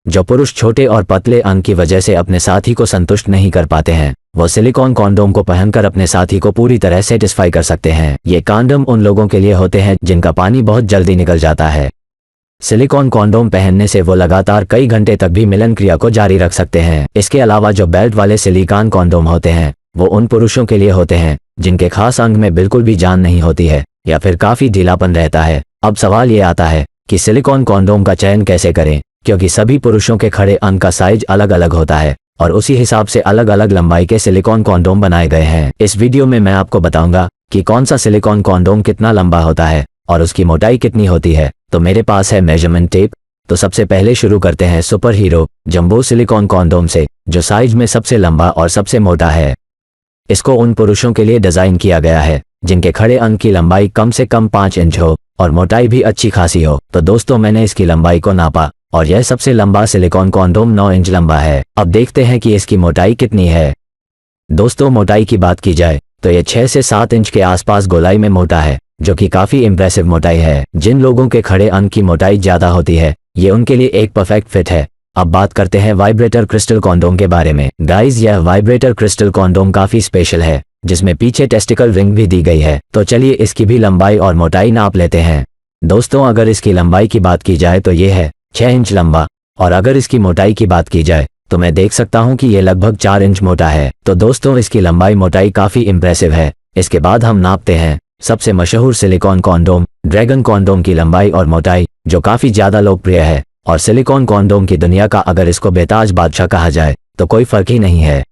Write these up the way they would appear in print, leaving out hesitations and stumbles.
जो पुरुष छोटे और पतले अंग की वजह से अपने साथी को संतुष्ट नहीं कर पाते हैं, वो सिलिकॉन कॉन्डोम को पहनकर अपने साथी को पूरी तरह सेटिस्फाई कर सकते हैं। ये कॉन्डोम उन लोगों के लिए होते हैं जिनका पानी बहुत जल्दी निकल जाता है। सिलिकॉन कॉन्डोम पहनने से वो लगातार कई घंटे तक भी मिलन क्रिया को जारी रख सकते हैं। इसके अलावा जो बेल्ट वाले सिलिकॉन कॉन्डोम होते हैं वो उन पुरुषों के लिए होते हैं जिनके खास अंग में बिल्कुल भी जान नहीं होती है या फिर काफी ढीलापन रहता है। अब सवाल ये आता है कि सिलिकॉन कॉन्डोम का चयन कैसे करें, क्योंकि सभी पुरुषों के खड़े अंग का साइज अलग अलग होता है और उसी हिसाब से अलग अलग लंबाई के सिलिकॉन कॉन्डोम बनाए गए हैं। इस वीडियो में मैं आपको बताऊंगा कि कौन सा सिलिकॉन कॉन्डोम कितना लंबा होता है और उसकी मोटाई कितनी होती है। तो मेरे पास है मेजरमेंट टेप। तो सबसे पहले शुरू करते हैं super hero jumbo silicon condom से, जो साइज में सबसे लंबा और सबसे मोटा है। इसको उन पुरुषों के लिए डिजाइन किया गया है जिनके खड़े अंग की लंबाई कम से कम 5 इंच हो और मोटाई भी अच्छी खासी हो। तो दोस्तों, मैंने इसकी लंबाई को नापा और यह सबसे लंबा सिलिकॉन कॉन्डोम 9 इंच लंबा है। अब देखते हैं कि इसकी मोटाई कितनी है। दोस्तों, मोटाई की बात की जाए तो यह 6 से 7 इंच के आसपास गोलाई में मोटा है, जो कि काफी इंप्रेसिव मोटाई है। जिन लोगों के खड़े अंग की मोटाई ज्यादा होती है, ये उनके लिए एक परफेक्ट फिट है। अब बात करते हैं वाइब्रेटर क्रिस्टल कॉन्डोम के बारे में। गाइस, यह वाइब्रेटर क्रिस्टल कॉन्डोम काफी स्पेशल है, जिसमें पीछे टेस्टिकल रिंग भी दी गई है। तो चलिए इसकी भी लंबाई और मोटाई नाप लेते हैं। दोस्तों, अगर इसकी लंबाई की बात की जाए तो ये है 6 इंच लंबा, और अगर इसकी मोटाई की बात की जाए तो मैं देख सकता हूँ कि ये लगभग 4 इंच मोटा है। तो दोस्तों, इसकी लंबाई मोटाई काफी इंप्रेसिव है। इसके बाद हम नापते हैं सबसे मशहूर सिलिकॉन कॉन्डोम ड्रैगन कॉन्डोम की लंबाई और मोटाई, जो काफी ज्यादा लोकप्रिय है। और सिलिकॉन कॉन्डोम की दुनिया का अगर इसको बेताज बादशाह कहा जाए तो कोई फर्क ही नहीं है।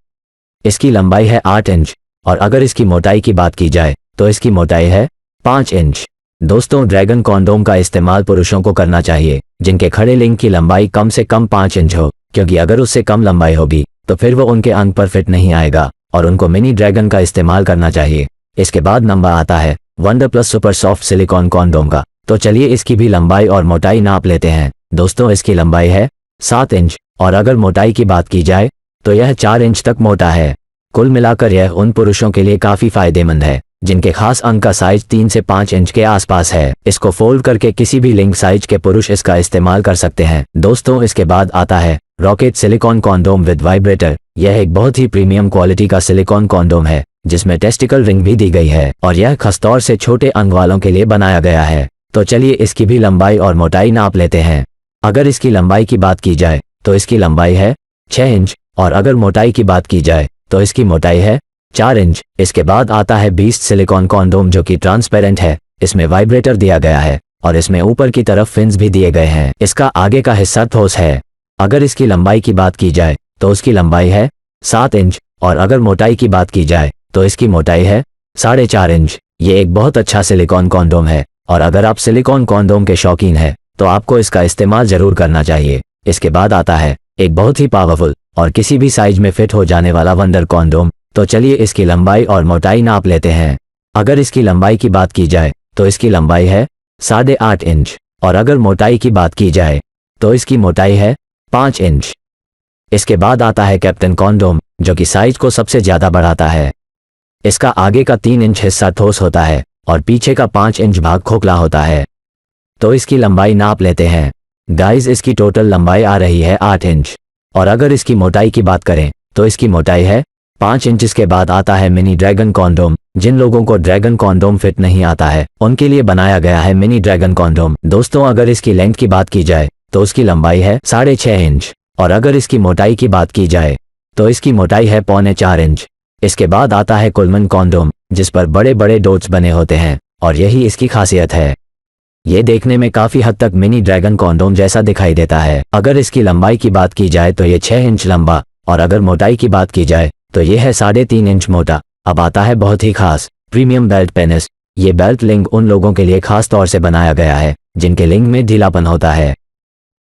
इसकी लंबाई है 8 इंच और अगर इसकी मोटाई की बात की जाए तो इसकी मोटाई है 5 इंच। दोस्तों, ड्रैगन कॉन्डोम का इस्तेमाल पुरुषों को करना चाहिए जिनके खड़े लिंग की लंबाई कम से कम 5 इंच हो, क्योंकि अगर उससे कम लंबाई होगी तो फिर वो उनके अंग पर फिट नहीं आएगा और उनको मिनी ड्रैगन का इस्तेमाल करना चाहिए। इसके बाद नंबर आता है wonder plus super soft silicon condom का। तो चलिए इसकी भी लंबाई और मोटाई नाप लेते हैं। दोस्तों, इसकी लंबाई है 7 इंच और अगर मोटाई की बात की जाए तो यह 4 इंच तक मोटा है। कुल मिलाकर यह उन पुरुषों के लिए काफी फायदेमंद है जिनके खास अंग का साइज 3 से 5 इंच के आसपास है। इसको फोल्ड करके किसी भी लिंग साइज के पुरुष इसका इस्तेमाल कर सकते हैं। दोस्तों, इसके बाद आता है rocket silicon condom with vibrator. यह एक बहुत ही प्रीमियम क्वालिटी का सिलिकॉन कॉन्डोम है जिसमें टेस्टिकल रिंग भी दी गई है और यह खासतौर से छोटे अंग वालों के लिए बनाया गया है। तो चलिए इसकी भी लंबाई और मोटाई नाप लेते हैं। अगर इसकी लंबाई की बात की जाए तो इसकी लंबाई है 6 इंच और अगर मोटाई की बात की जाए तो इसकी मोटाई है 4 इंच। इसके बाद आता है बीस्ट सिलिकॉन कॉन्डोम, जो कि ट्रांसपेरेंट है। इसमें वाइब्रेटर दिया गया है और इसमें ऊपर की तरफ फिन्स भी दिए गए हैं। इसका आगे का हिस्सा ठोस है। अगर इसकी लंबाई की बात की जाए तो उसकी लंबाई है 7 इंच और अगर मोटाई की बात की जाए तो इसकी मोटाई है 4.5 इंच। ये एक बहुत अच्छा सिलिकॉन कॉन्डोम है और अगर आप सिलिकॉन कॉन्डोम के शौकीन हैं तो आपको इसका इस्तेमाल जरूर करना चाहिए। इसके बाद आता है एक बहुत ही पावरफुल और किसी भी साइज में फिट हो जाने वाला वंडर कॉन्डोम। तो चलिए इसकी लंबाई और मोटाई नाप लेते हैं। अगर इसकी लंबाई की बात की जाए तो इसकी लंबाई है 8.5 इंच और अगर मोटाई की बात की जाए तो इसकी मोटाई है 5 इंच। इसके बाद आता है कैप्टन कॉन्डोम, जो कि साइज को सबसे ज्यादा बढ़ाता है। इसका आगे का 3 इंच हिस्सा ठोस होता है और पीछे का 5 इंच भाग खोखला होता है। तो इसकी लंबाई नाप लेते हैं। गाइस, इसकी टोटल लंबाई आ रही है 8 इंच और अगर इसकी मोटाई की बात करें तो इसकी मोटाई है 5 इंच। इसके बाद आता है मिनी ड्रैगन कॉन्डोम। जिन लोगों को ड्रैगन कॉन्डोम फिट नहीं आता है उनके लिए बनाया गया है मिनी ड्रैगन कॉन्डोम। दोस्तों, अगर इसकी लेंथ की बात की जाए तो उसकी लंबाई है 6.5 इंच और अगर इसकी मोटाई की बात की जाए तो इसकी मोटाई है 3.25 इंच। इसके बाद आता है कुलमन कॉन्डोम, जिस पर बड़े बड़े डॉट्स बने होते हैं और यही इसकी खासियत है। ये देखने में काफी हद तक मिनी ड्रैगन कॉन्डोम जैसा दिखाई देता है। अगर इसकी लंबाई की बात की जाए तो ये 6 इंच लंबा और अगर मोटाई की बात की जाए तो ये है 3.5 इंच मोटा। अब आता है बहुत ही खास प्रीमियम बेल्ट पेनिस। ये बेल्ट लिंग उन लोगों के लिए खास तौर से बनाया गया है जिनके लिंग में ढीलापन होता है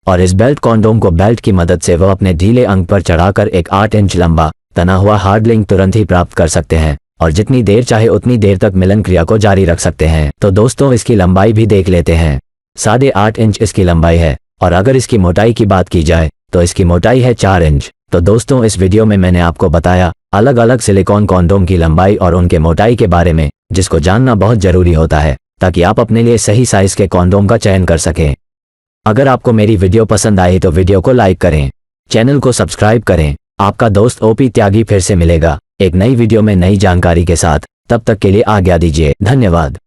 और इस बेल्ट कॉन्डोम को बेल्ट की मदद से वो अपने ढीले अंग पर चढ़ाकर एक 8 इंच लंबा तना हुआ हार्ड लिंग तुरंत ही प्राप्त कर सकते हैं और जितनी देर चाहे उतनी देर तक मिलन क्रिया को जारी रख सकते हैं। तो दोस्तों, इसकी लंबाई भी देख लेते हैं। 8.5 इंच इसकी लंबाई है और अगर इसकी मोटाई की बात की जाए तो इसकी मोटाई है 4 इंच। तो दोस्तों, इस वीडियो में मैंने आपको बताया अलग अलग सिलिकॉन कॉन्डोम की लंबाई और उनके मोटाई के बारे में, जिसको जानना बहुत जरूरी होता है ताकि आप अपने लिए सही साइज के कॉन्डोम का चयन कर सकें। अगर आपको मेरी वीडियो पसंद आई तो वीडियो को लाइक करें, चैनल को सब्सक्राइब करें। आपका दोस्त ओपी त्यागी फिर से मिलेगा एक नई वीडियो में नई जानकारी के साथ। तब तक के लिए आज्ञा दीजिए। धन्यवाद।